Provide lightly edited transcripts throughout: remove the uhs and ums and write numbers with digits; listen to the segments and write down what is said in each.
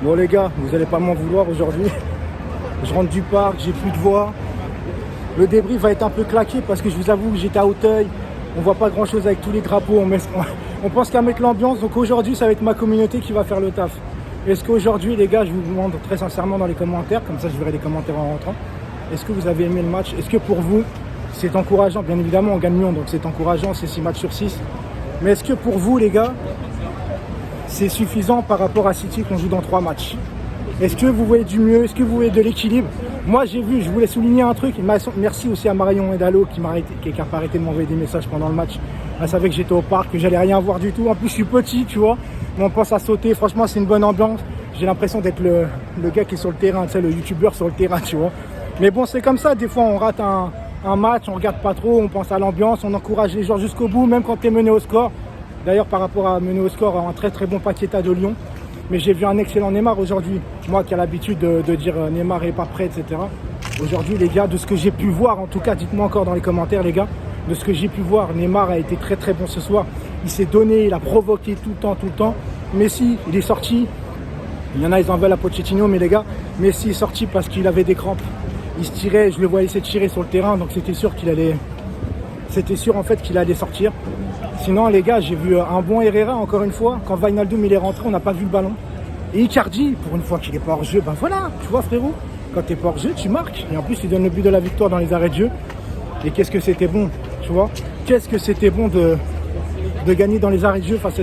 Bon les gars, vous n'allez pas m'en vouloir aujourd'hui. Je rentre du parc, j'ai plus de voix. Le débrief va être un peu claqué parce que je vous avoue que j'étais à Auteuil. On voit pas grand chose avec tous les drapeaux. On pense qu'à mettre l'ambiance. Donc aujourd'hui, ça va être ma communauté qui va faire le taf. Est-ce qu'aujourd'hui, les gars, je vous demande très sincèrement dans les commentaires, comme ça je verrai les commentaires en rentrant. Est-ce que vous avez aimé le match? Est-ce que pour vous, c'est encourageant? Bien évidemment, on gagne Lyon, donc c'est encourageant, c'est 6 matchs sur 6. Mais est-ce que pour vous, les gars, c'est suffisant par rapport à City qu'on joue dans 3 matchs? Est-ce que vous voyez du mieux? Est-ce que vous voyez de l'équilibre? Moi, j'ai vu, je voulais souligner un truc. Merci aussi à Marion Edalo qui n'a pas arrêté de m'envoyer des messages pendant le match. Elle savait que j'étais au parc, que j'allais rien voir du tout. En plus, je suis petit, tu vois. Mais on pense à sauter. Franchement, c'est une bonne ambiance. J'ai l'impression d'être le gars qui est sur le terrain, tu sais, le youtubeur sur le terrain, tu vois. Mais bon, c'est comme ça. Des fois, on rate un match, on regarde pas trop, on pense à l'ambiance, on encourage les joueurs jusqu'au bout, même quand tu es mené au score. D'ailleurs, par rapport à mener au score, un très très bon Paqueta de Lyon. Mais j'ai vu un excellent Neymar aujourd'hui. Moi qui ai l'habitude de dire Neymar est pas prêt, etc. Aujourd'hui, les gars, de ce que j'ai pu voir, en tout cas, dites-moi encore dans les commentaires, les gars, de ce que j'ai pu voir, Neymar a été très très bon ce soir. Il s'est donné, il a provoqué tout le temps. Messi, il est sorti. Il y en a, ils en veulent à Pochettino, mais les gars, Messi est sorti parce qu'il avait des crampes. Il se tirait, je le voyais se tirer sur le terrain, donc c'était sûr en fait qu'il allait sortir. Sinon, les gars, j'ai vu un bon Herrera, encore une fois. Quand Wijnaldum il est rentré, on n'a pas vu le ballon. Et Icardi, pour une fois qu'il n'est pas hors jeu, ben voilà, tu vois frérot, quand tu n'es pas hors jeu, tu marques. Et en plus, il donne le but de la victoire dans les arrêts de jeu. Et qu'est-ce que c'était bon, tu vois. Qu'est-ce que c'était bon de gagner dans les arrêts de jeu face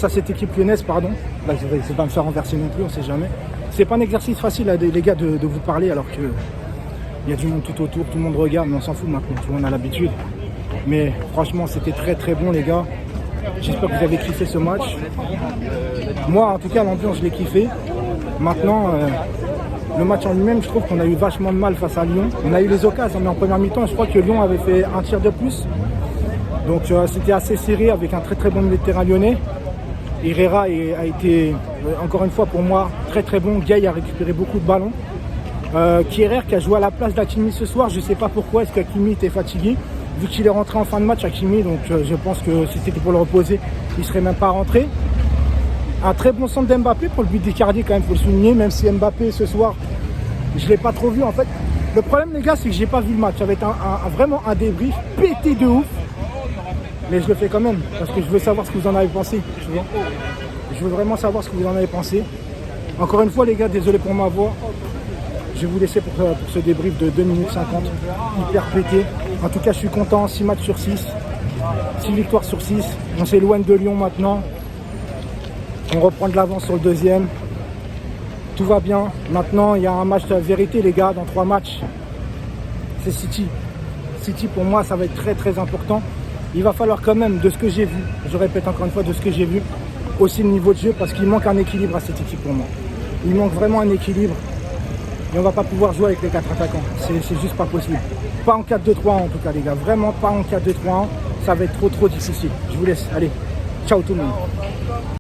à cette équipe lyonnaise, pardon. Là, je ne vais pas me faire renverser non plus, on ne sait jamais. C'est pas un exercice facile, là, les gars, de vous parler, alors que il y a du monde tout autour, tout le monde regarde, mais on s'en fout maintenant, tout le monde a l'habitude. Mais franchement, c'était très très bon, les gars. J'espère que vous avez kiffé ce match. Moi, en tout cas, l'ambiance, je l'ai kiffé. Maintenant, le match en lui-même, je trouve qu'on a eu vachement de mal face à Lyon. On a eu les occasions, mais en première mi-temps, je crois que Lyon avait fait un tir de plus. Donc c'était assez serré avec un très très bon milieu de terrain lyonnais. Herrera a été, encore une fois pour moi, très très bon. Gueye a récupéré beaucoup de ballons. Kierer qui a joué à la place d'Hakimi ce soir, je ne sais pas pourquoi, est-ce qu'Hakimi était fatigué? Vu qu'il est rentré en fin de match, Hakimi, donc je pense que si c'était pour le reposer, il ne serait même pas rentré. Un très bon centre d'Mbappé pour le but d'Icardi, quand même, il faut le souligner, même si Mbappé ce soir, je ne l'ai pas trop vu en fait. Le problème, les gars, c'est que je n'ai pas vu le match. Ça va être vraiment un débrief pété de ouf. Mais je le fais quand même, parce que je veux savoir ce que vous en avez pensé. Tu vois, je veux vraiment savoir ce que vous en avez pensé. Encore une fois, les gars, désolé pour ma voix. Je vais vous laisser pour ce débrief de 2 minutes 50, hyper pété. En tout cas, je suis content, 6 matchs sur 6, 6 victoires sur 6. On s'éloigne de Lyon maintenant. On reprend de l'avance sur le deuxième. Tout va bien. Maintenant, il y a un match de vérité, les gars, dans 3 matchs. C'est City. City, pour moi, ça va être très, très important. Il va falloir quand même, de ce que j'ai vu, je répète encore une fois, de ce que j'ai vu, aussi le niveau de jeu, parce qu'il manque un équilibre à cette équipe pour moi. Il manque vraiment un équilibre. Et on ne va pas pouvoir jouer avec les 4 attaquants. C'est juste pas possible. Pas en 4-2-3-1 en tout cas, les gars. Vraiment pas en 4-2-3-1. Ça va être trop difficile. Je vous laisse. Allez, ciao tout le monde.